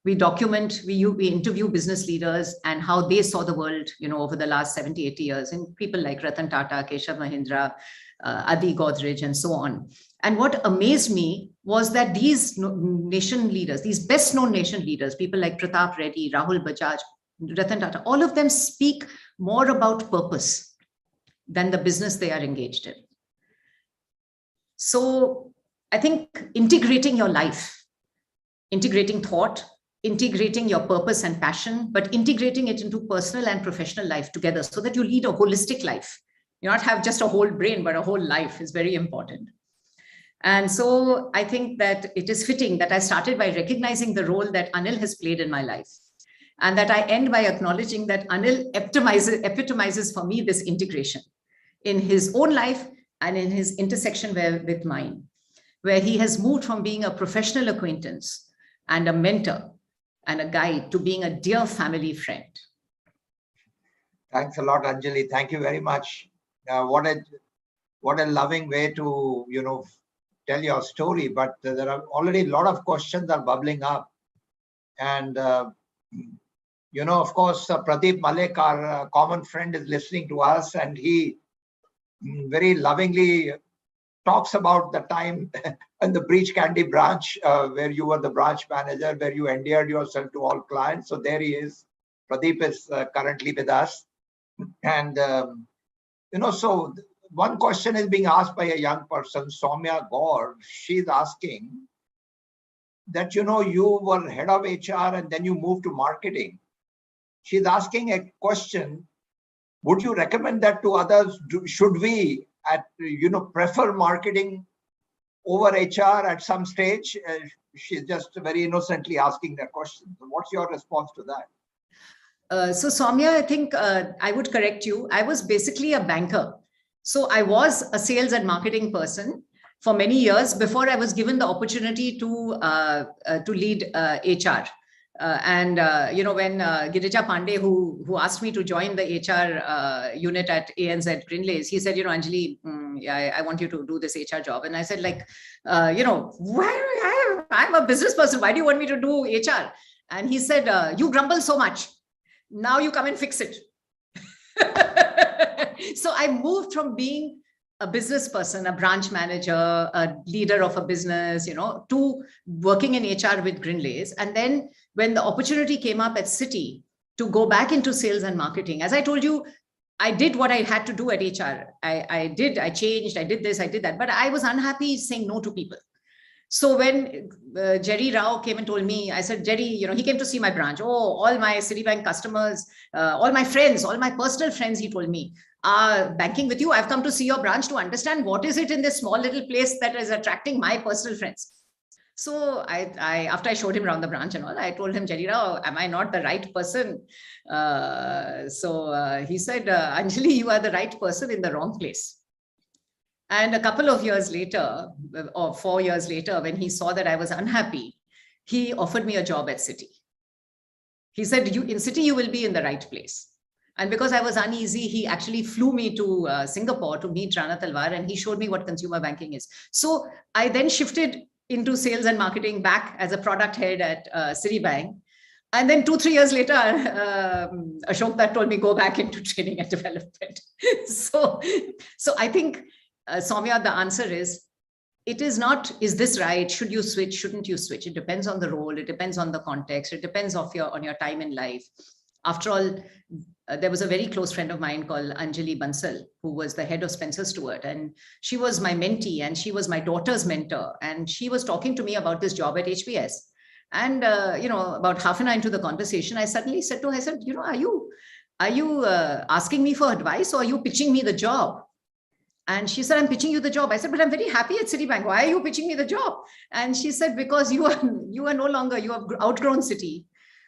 we interview business leaders and how they saw the world, over the last 70, 80 years, and people like Ratan Tata, Keshav Mahindra, Adi Godrej, and so on. And what amazed me was that these nation leaders, these best known nation leaders, people like Pratap Reddy, Rahul Bajaj, Ratan Tata, all of them speak more about purpose than the business they are engaged in. So I think integrating your life, integrating thought, integrating your purpose and passion, but integrating it into personal and professional life together so that you lead a holistic life. You not have just a whole brain, but a whole life is very important. And so I think that it is fitting that I started by recognizing the role that Anil has played in my life. And that I end by acknowledging that Anil epitomizes for me this integration in his own life and in his intersection with mine, where he has moved from being a professional acquaintance and a mentor and a guide to being a dear family friend. Thanks a lot, Anjali. Thank you very much. What a loving way to, tell your story. But there are already a lot of questions are bubbling up. And, of course, Pradeep Malik, our common friend, is listening to us, and he very lovingly talks about the time in the Breach Candy branch where you were the branch manager, where you endeared yourself to all clients. So there he is. Pradeep is currently with us. And, so one question is being asked by a young person, Soumya Gaur. She's asking that, you were head of HR and then you moved to marketing. She's asking a question. Would you recommend that to others? Should we, prefer marketing over HR at some stage? She's just very innocently asking that question. So what's your response to that? So Soumya, I think I would correct you. I was basically a banker. So I was a sales and marketing person for many years before I was given the opportunity to lead HR. When Girija Pandey, who asked me to join the HR unit at ANZ Grindlays, he said, Anjali, I want you to do this HR job. And I said, why? I'm a business person. Why do you want me to do HR? And he said, you grumble so much. Now you come and fix it. So I moved from being a business person, a branch manager, a leader of a business, to working in HR with Grindlays. And then when the opportunity came up at Citi to go back into sales and marketing, as I told you, I did what I had to do at HR. I changed, I did this, I did that, but I was unhappy saying no to people. So when Jerry Rao came and told me, I said, Jerry, he came to see my branch. Oh, all my Citibank customers, all my friends, all my personal friends, he told me, are banking with you. I've come to see your branch to understand what is it in this small little place that is attracting my personal friends. So after I showed him around the branch and all, I told him, Jerry Rao, am I not the right person? So he said, Anjali, you are the right person in the wrong place. And a couple of years later, or 4 years later, when he saw that I was unhappy, he offered me a job at Citi. He said, in Citi, you will be in the right place. And because I was uneasy, he actually flew me to Singapore to meet Rana Talwar, and he showed me what consumer banking is. So I then shifted into sales and marketing back as a product head at Citibank. And then 2-3 years later, Ashok Dutt told me, go back into training and development. So I think, Soumya, the answer is, it is not, is this right? Should you switch? Shouldn't you switch? It depends on the role. It depends on the context. It depends on your time in life. After all, there was a very close friend of mine called Anjali Bansal, who was the head of Spencer Stuart. And she was my mentee and she was my daughter's mentor. And she was talking to me about this job at HBS. And, about half an hour into the conversation, I suddenly said to her, I said, are you asking me for advice or are you pitching me the job? And she said, I'm pitching you the job. I said, but I'm very happy at Citibank. Why are you pitching me the job? And she said, because you are no longer, you have outgrown Citi.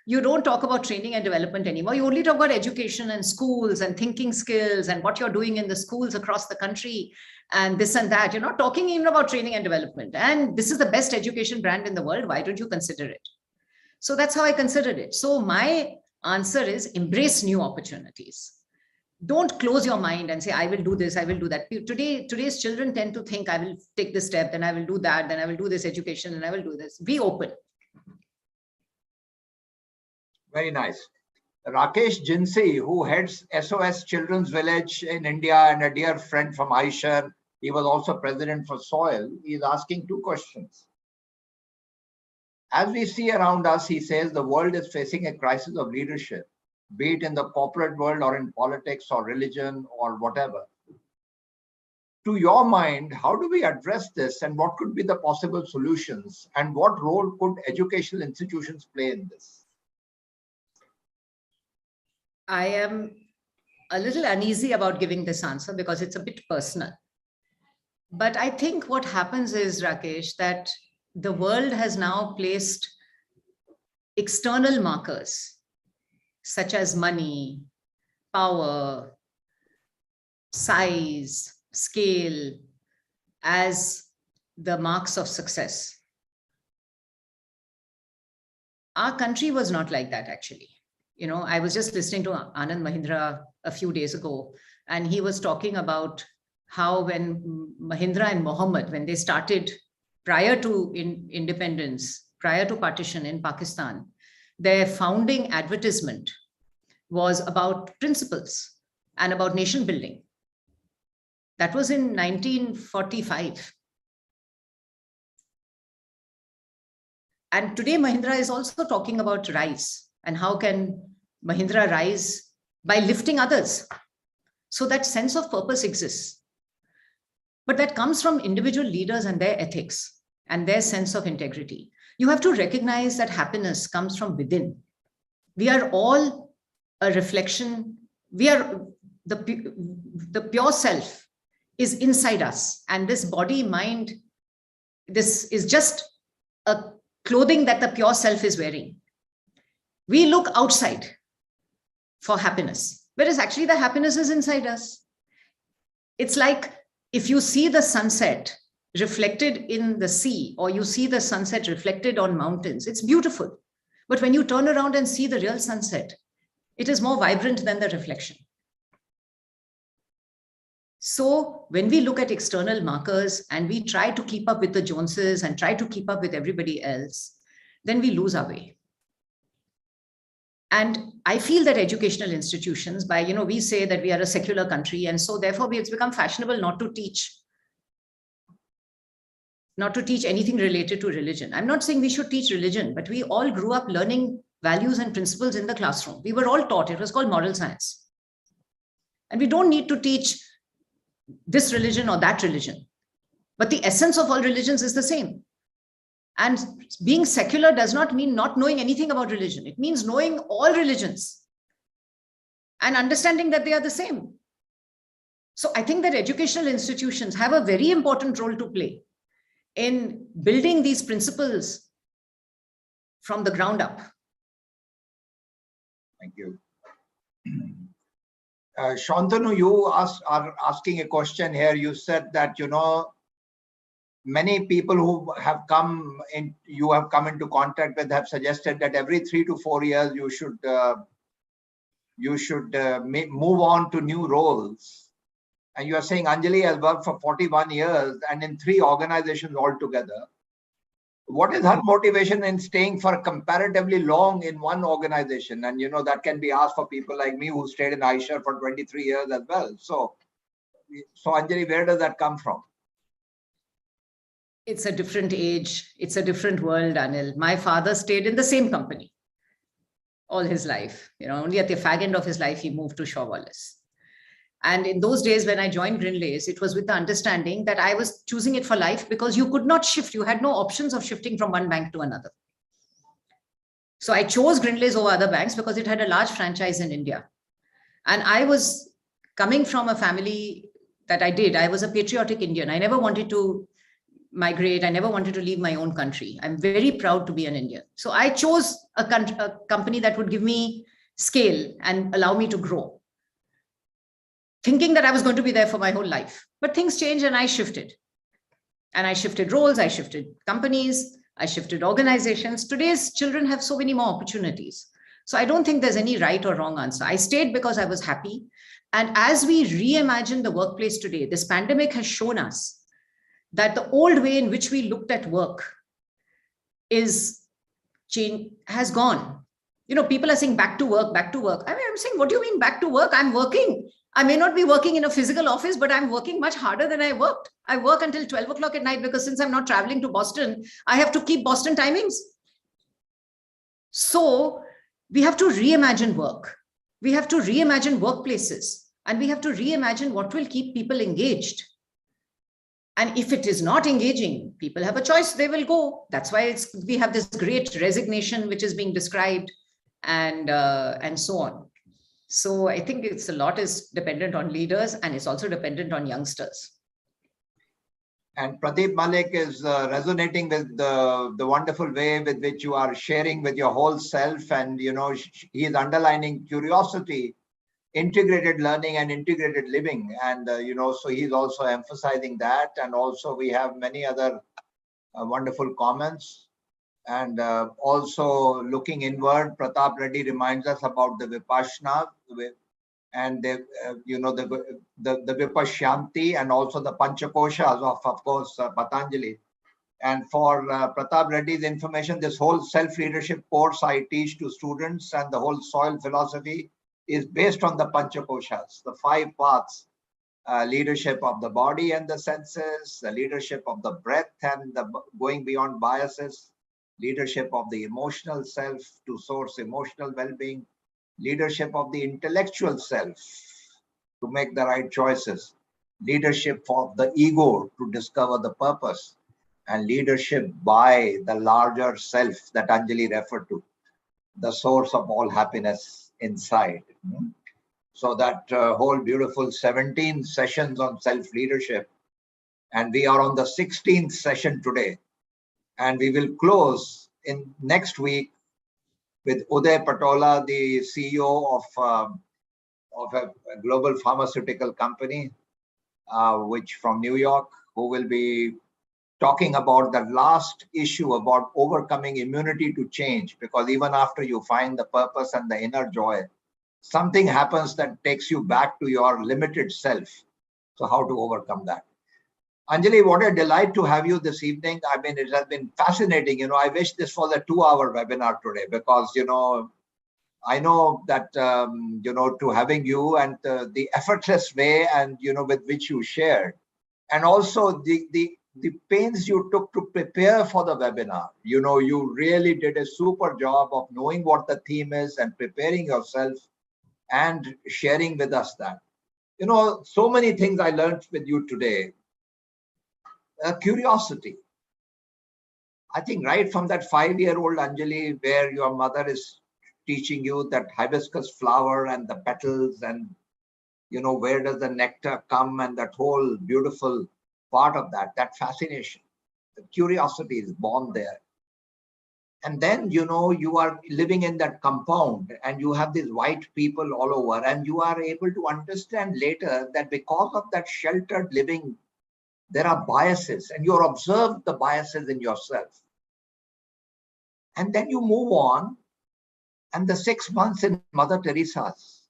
You don't talk about training and development anymore. You only talk about education and schools and thinking skills and what you're doing in the schools across the country and this and that. You're not talking even about training and development. And this is the best education brand in the world. Why don't you consider it? So that's how I considered it. So my answer is embrace new opportunities. Don't close your mind and say, I will do this, I will do that. Today's children tend to think, I will take this step, then I will do that, then I will do this education, and I will do this. Be open. Very nice. Rakesh Jinsi, who heads SOS Children's Village in India and a dear friend from Aisha, he was also president for Soil. He is asking 2 questions. As we see around us, he says the world is facing a crisis of leadership, be it in the corporate world or in politics or religion or whatever. To your mind, how do we address this, and what could be the possible solutions, and what role could educational institutions play in this? I am a little uneasy about giving this answer because it's a bit personal. But I think what happens is, Rakesh, that the world has now placed external markers such as money, power, size, scale as the marks of success. Our country was not like that, actually. You know, I was just listening to Anand Mahindra a few days ago, and he was talking about how when Mahindra and Mohammed, when they started prior to independence, prior to partition in Pakistan, their founding advertisement was about principles and about nation building. That was in 1945. And today Mahindra is also talking about rise, and how can Mahindra rise by lifting others. So that sense of purpose exists. But that comes from individual leaders and their ethics and their sense of integrity. You have to recognize that happiness comes from within. We are all a reflection. We are the pure self is inside us. And this body, mind, this is just a clothing that the pure self is wearing. We look outside for happiness, whereas actually the happiness is inside us. It's like if you see the sunset reflected in the sea, or you see the sunset reflected on mountains, it's beautiful. But when you turn around and see the real sunset, it is more vibrant than the reflection. So when we look at external markers and we try to keep up with the Joneses and try to keep up with everybody else, then we lose our way. And I feel that educational institutions, we say that we are a secular country, and so therefore it's become fashionable not to teach anything related to religion. I'm not saying we should teach religion, but we all grew up learning values and principles in the classroom. We were all taught. It was called moral science. And we don't need to teach this religion or that religion. But the essence of all religions is the same. And being secular does not mean not knowing anything about religion. It means knowing all religions and understanding that they are the same. So I think that educational institutions have a very important role to play in building these principles from the ground up. Thank you. Shantanu, you are asking a question here. You said that, many people who have you have come into contact with have suggested that every 3 to 4 years you should move on to new roles. And you are saying Anjali has worked for 41 years and in 3 organizations altogether. What is her motivation in staying for comparatively long in one organization? And that can be asked for people like me who stayed in Aisha for 23 years as well. So Anjali, where does that come from? It's a different age. It's a different world, Anil. My father stayed in the same company all his life. Only at the fag end of his life, he moved to Shaw Wallace. And in those days, when I joined Grindlays, it was with the understanding that I was choosing it for life because you could not shift. You had no options of shifting from one bank to another. So I chose Grindlays over other banks because it had a large franchise in India. And I was coming from a family that I was a patriotic Indian. I never wanted to migrate. I never wanted to leave my own country. I'm very proud to be an Indian. So I chose a company that would give me scale and allow me to grow, thinking that I was going to be there for my whole life. But things changed and I shifted. And I shifted roles, I shifted companies, I shifted organizations. Today's children have so many more opportunities. So I don't think there's any right or wrong answer. I stayed because I was happy. And as we reimagine the workplace today, this pandemic has shown us that the old way in which we looked at work has gone. People are saying back to work, back to work. I mean, I'm saying, what do you mean back to work? I'm working. I may not be working in a physical office, but I'm working much harder than I worked. I work until 12 o'clock at night because since I'm not traveling to Boston, I have to keep Boston timings. So we have to reimagine work. We have to reimagine workplaces, and we have to reimagine what will keep people engaged. And if it is not engaging, people have a choice, they will go. That's why we have this great resignation, which is being described, and so on. So I think it's a lot is dependent on leaders, and it's also dependent on youngsters. And Pradeep Malik is resonating with the wonderful way with which you are sharing with your whole self. And, he is underlining curiosity, integrated learning and integrated living. And, so he's also emphasizing that. And also we have many other wonderful comments. And also looking inward, Pratap Reddy reminds us about the Vipassana, and the Vipashyanti, and also the Panchakoshas of course, Patanjali. And for Pratap Reddy's information, this whole self-leadership course I teach to students, and the whole soil philosophy is based on the Panchakoshas, the 5 paths: leadership of the body and the senses, the leadership of the breath and the going beyond biases, leadership of the emotional self to source emotional well-being, leadership of the intellectual self to make the right choices, leadership of the ego to discover the purpose, and leadership by the larger self that Anjali referred to, the source of all happiness inside. So that whole beautiful 17 sessions on self-leadership, and we are on the 16th session today, and we will close in next week with Uday Patola, the CEO of a global pharmaceutical company, which from New York, who will be talking about the last issue about overcoming immunity to change. Because even after you find the purpose and the inner joy, something happens that takes you back to your limited self. So how to overcome that? Anjali, what a delight to have you this evening. I mean, it has been fascinating. I wish this was a 2-hour webinar today, because, I know that, to having you and the effortless way and, with which you shared, and also the pains you took to prepare for the webinar. You really did a super job of knowing what the theme is and preparing yourself and sharing with us that. So many things I learned with you today. Curiosity. I think right from that 5-year-old Anjali, where your mother is teaching you that hibiscus flower and the petals, and where does the nectar come, and that whole beautiful part of that fascination, the curiosity is born there. And then you are living in that compound, and you have these white people all over, and you are able to understand later that because of that sheltered living, there are biases, and you observe the biases in yourself. And then you move on, and the 6 months in Mother Teresa's,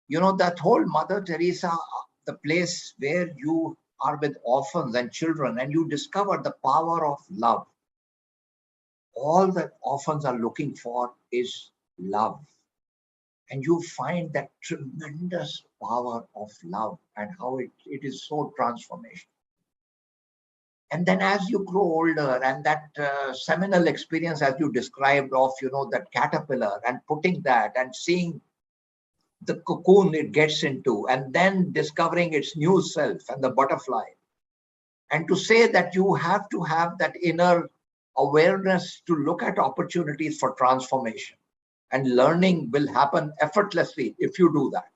that whole Mother Teresa, the place where you are with orphans and children, and you discover the power of love. All that orphans are looking for is love. And you find that tremendous power of love, and how it is so transformational. And then as you grow older, and that seminal experience as you described of, that caterpillar, and putting that and seeing the cocoon it gets into, and then discovering its new self and the butterfly. And to say that you have to have that inner awareness to look at opportunities for transformation, and learning will happen effortlessly if you do that.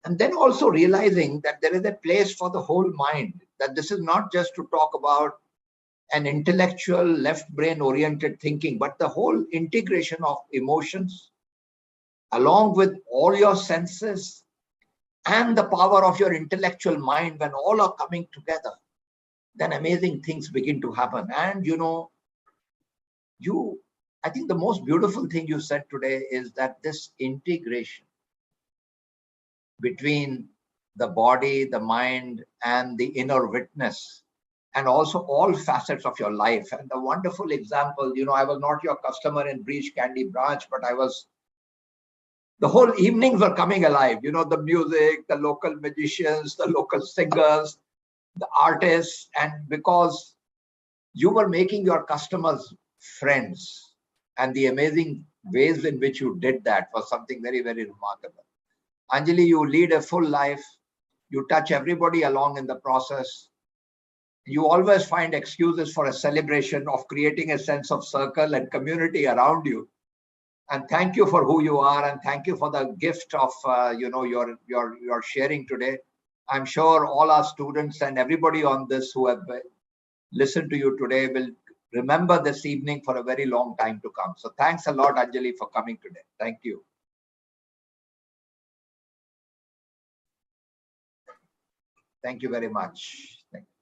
And then also realizing that there is a place for the whole mind, that this is not just to talk about an intellectual left brain oriented thinking, but the whole integration of emotions along with all your senses and the power of your intellectual mind. When all are coming together, then amazing things begin to happen. And I think the most beautiful thing you said today is that this integration between the body, the mind, and the inner witness, and also all facets of your life. And the wonderful example, I was not your customer in Breach Candy Branch, but the whole evenings were coming alive, the music, the local magicians, the local singers, the artists, and because you were making your customers friends, and the amazing ways in which you did that was something very, very remarkable. Anjali, you lead a full life. You touch everybody along in the process. You always find excuses for a celebration of creating a sense of circle and community around you. And thank you for who you are, and thank you for the gift of your sharing today. I'm sure all our students and everybody on this who have listened to you today will remember this evening for a very long time to come. So thanks a lot, Anjali, for coming today. Thank you. Thank you very much. Thank you.